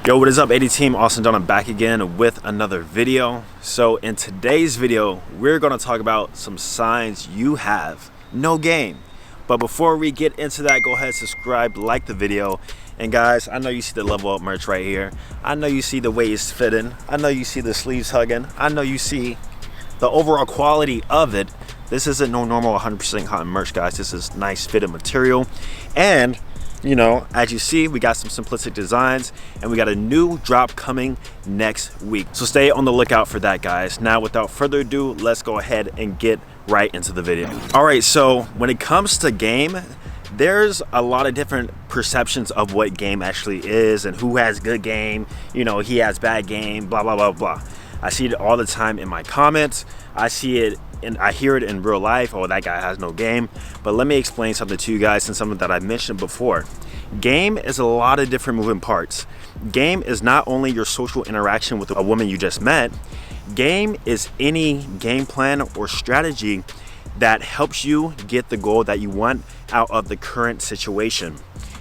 Yo, what is up, 80 team? Austin Dunham back again with another video. So in today's video, we're gonna talk about some signs you have no game. But before we get into that, go ahead, subscribe, like the video. And guys, I know you see the level up merch right here. I know you see the waist fitting. I know you see the sleeves hugging. I know you see the overall quality of it. This isn't no normal 100% cotton merch, guys. This is nice fitted material. And you know, as you see, we got some simplistic designs and we got a new drop coming next week. So stay on the lookout for that, guys. Now, without further ado, let's go ahead and get right into the video. All right, so when it comes to game, there's a lot of different perceptions of what game actually is and who has good game, you know, he has bad game, blah, blah, blah, blah. I see it all the time in my comments. I see it and I hear it in real life. Oh, that guy has no game. But let me explain something to you guys, and something that I mentioned before. Game is a lot of different moving parts. Game is not only your social interaction with a woman you just met. Game is any game plan or strategy that helps you get the goal that you want out of the current situation.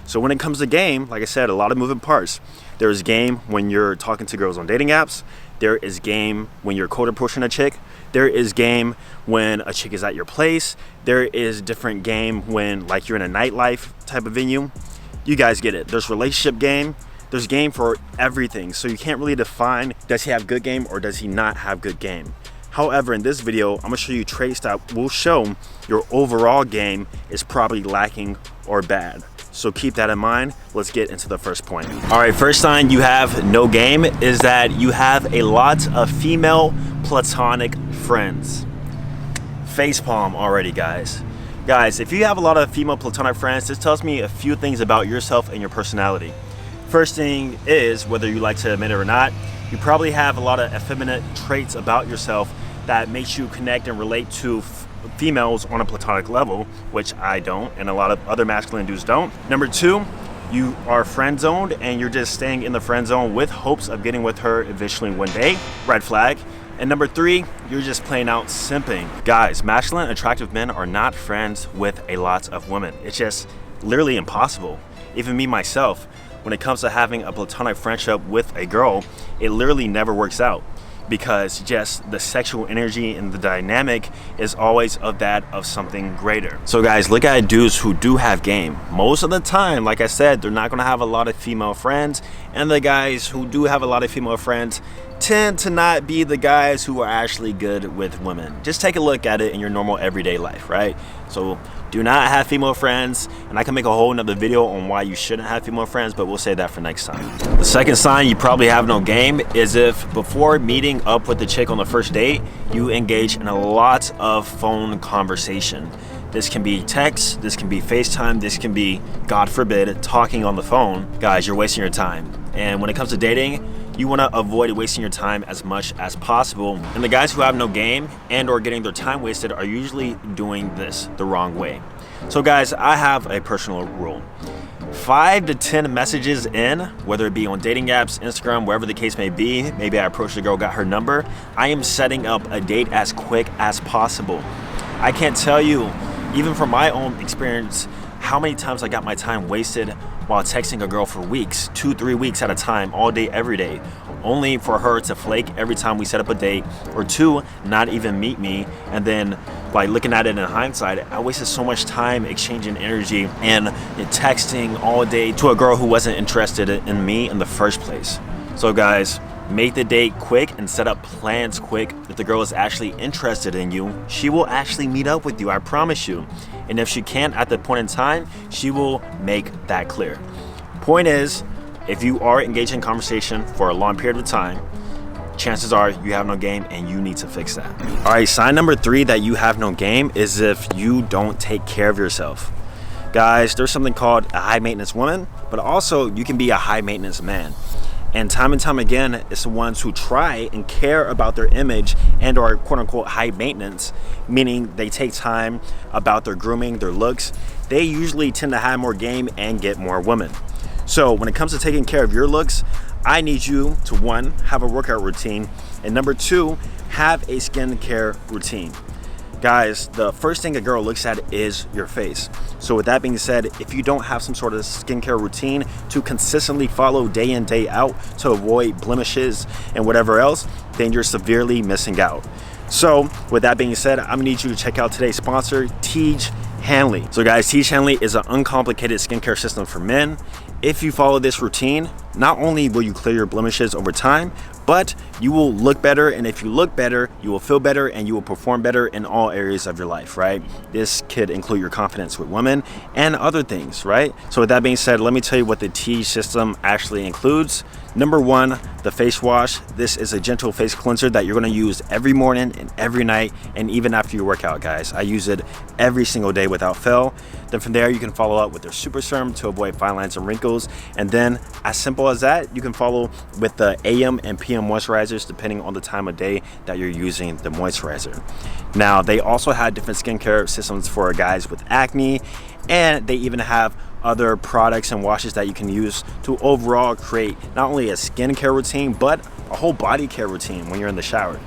So when it comes to game, like I said, a lot of moving parts. There's game when you're talking to girls on dating apps. There is game when you're cold approaching a chick. There is game when a chick is at your place. There is different game when like you're in a nightlife type of venue. You guys get it. There's relationship game. There's game for everything. So you can't really define, does he have good game or does he not have good game? However, in this video, I'm gonna show you traits that will show your overall game is probably lacking or bad. So keep that in mind. Let's get into the first point. All right, first sign you have no game is that you have a lot of female platonic friends. Facepalm already, guys. Guys, if you have a lot of female platonic friends, this tells me a few things about yourself and your personality. First thing is, whether you like to admit it or not, you probably have a lot of effeminate traits about yourself that makes you connect and relate to females on a platonic level, which I don't, and a lot of other masculine dudes don't. Number two, you are friend zoned and you're just staying in the friend zone with hopes of getting with her eventually one day. Red flag. And number three, you're just plain out simping. Guys, masculine attractive men are not friends with a lot of women. It's just literally impossible. Even me myself, when it comes to having a platonic friendship with a girl, it literally never works out, because just the sexual energy and the dynamic is always of that of something greater. So guys, look at dudes who do have game. Most of the time, like I said, they're not gonna have a lot of female friends, and the guys who do have a lot of female friends tend to not be the guys who are actually good with women. Just take a look at it in your normal everyday life, right? So do not have female friends, and I can make a whole nother video on why you shouldn't have female friends, but we'll save that for next time. The second sign you probably have no game is if before meeting up with the chick on the first date, you engage in a lot of phone conversation. This can be text, this can be FaceTime, this can be, God forbid, talking on the phone. Guys, you're wasting your time. And when it comes to dating, you want to avoid wasting your time as much as possible. And the guys who have no game and or getting their time wasted are usually doing this the wrong way. So guys, I have a personal rule. 5 to 10 messages in, whether it be on dating apps, Instagram, wherever the case may be, maybe I approached a girl, got her number, I am setting up a date as quick as possible. I can't tell you, even from my own experience, how many times I got my time wasted while texting a girl for weeks, 2-3 weeks at a time, all day, every day, only for her to flake every time we set up a date, or two, not even meet me. And then like looking at it in hindsight, I wasted so much time exchanging energy and texting all day to a girl who wasn't interested in me in the first place. So guys, make the date quick and set up plans quick. If the girl is actually interested in you, she will actually meet up with you, I promise you. And if she can't at that point in time, she will make that clear. Point is, if you are engaged in conversation for a long period of time, chances are you have no game and you need to fix that. All right, sign number three that you have no game is if you don't take care of yourself. Guys, there's something called a high maintenance woman, but also you can be a high maintenance man. And time again, it's the ones who try and care about their image and are quote unquote high maintenance, meaning they take time about their grooming, their looks. They usually tend to have more game and get more women. So when it comes to taking care of your looks, I need you to, one, have a workout routine, and number two, have a skincare routine. Guys, the first thing a girl looks at is your face. So with that being said, if you don't have some sort of skincare routine to consistently follow day in, day out to avoid blemishes and whatever else, then you're severely missing out. So with that being said, I'm gonna need you to check out today's sponsor, Tiege Hanley. So guys, Tiege Hanley is an uncomplicated skincare system for men. If you follow this routine, not only will you clear your blemishes over time, but you will look better, and if you look better, you will feel better and you will perform better in all areas of your life, right? This could include your confidence with women and other things, right? So with that being said, let me tell you what the Tiege system actually includes. Number one, the face wash. This is a gentle face cleanser that you're gonna use every morning and every night, and even after your workout, guys. I use it every single day without fail. Then from there, you can follow up with their super serum to avoid fine lines and wrinkles. And then, as simple as that, you can follow with the AM and PM moisturizers depending on the time of day that you're using the moisturizer. Now, they also have different skincare systems for guys with acne, and they even have other products and washes that you can use to overall create not only a skincare routine, but a whole body care routine when you're in the shower.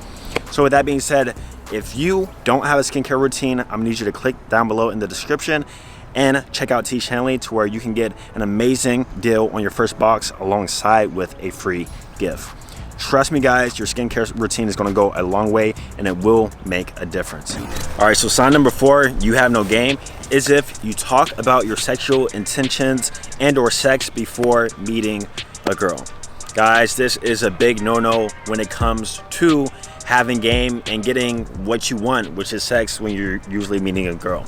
So with that being said, if you don't have a skincare routine, I'm gonna need you to click down below in the description and check out Tiege Hanley to where you can get an amazing deal on your first box alongside with a free gift. Trust me guys, your skincare routine is gonna go a long way and it will make a difference. All right, so sign number 4, you have no game, is if you talk about your sexual intentions and or sex before meeting a girl. Guys, this is a big no-no when it comes to having game and getting what you want, which is sex, when you're usually meeting a girl.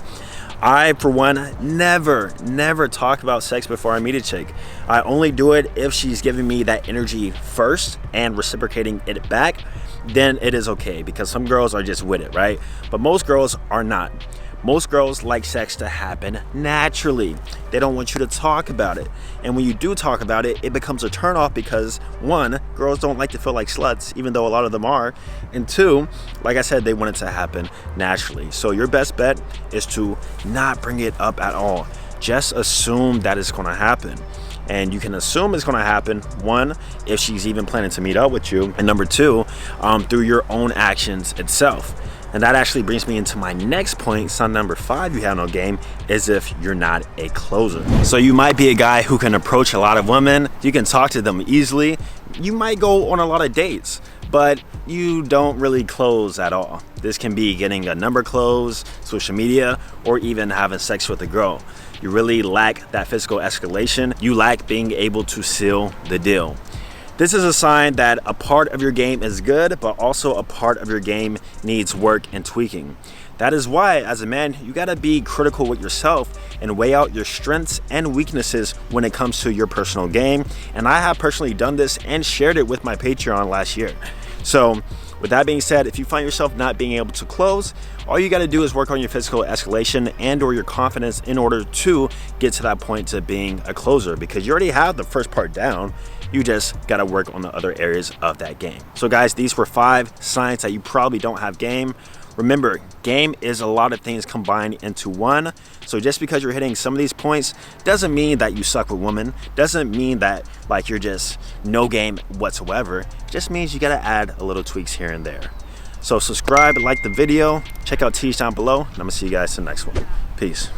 I, for one, never talk about sex before I meet a chick. I only do it if she's giving me that energy first and reciprocating it back, then it is okay, because some girls are just with it, right? But most girls are not. Most girls like sex to happen naturally. They don't want you to talk about it. And when you do talk about it, it becomes a turnoff because 1, girls don't like to feel like sluts, even though a lot of them are. And 2, like I said, they want it to happen naturally. So your best bet is to not bring it up at all. Just assume that it's gonna happen. And you can assume it's gonna happen, 1, if she's even planning to meet up with you, and number 2, through your own actions itself. And that actually brings me into my next point. Sign number 5, you have no game, is if you're not a closer. So you might be a guy who can approach a lot of women, you can talk to them easily, you might go on a lot of dates, but you don't really close at all. This can be getting a number closed, social media, or even having sex with a girl. You really lack that physical escalation. You lack being able to seal the deal. This is a sign that a part of your game is good, but also a part of your game needs work and tweaking. That is why, as a man, you gotta be critical with yourself and weigh out your strengths and weaknesses when it comes to your personal game. And I have personally done this and shared it with my Patreon last year. So with that being said, if you find yourself not being able to close, all you gotta do is work on your physical escalation and or your confidence in order to get to that point to being a closer, because you already have the first part down. You just gotta work on the other areas of that game. So guys, these were 5 signs that you probably don't have game. Remember, game is a lot of things combined into one. So just because you're hitting some of these points doesn't mean that you suck with women, doesn't mean that like you're just no game whatsoever. It just means you gotta add a little tweaks here and there. So subscribe, like the video, check out Tiege down below, and I'm gonna see you guys in the next one. Peace.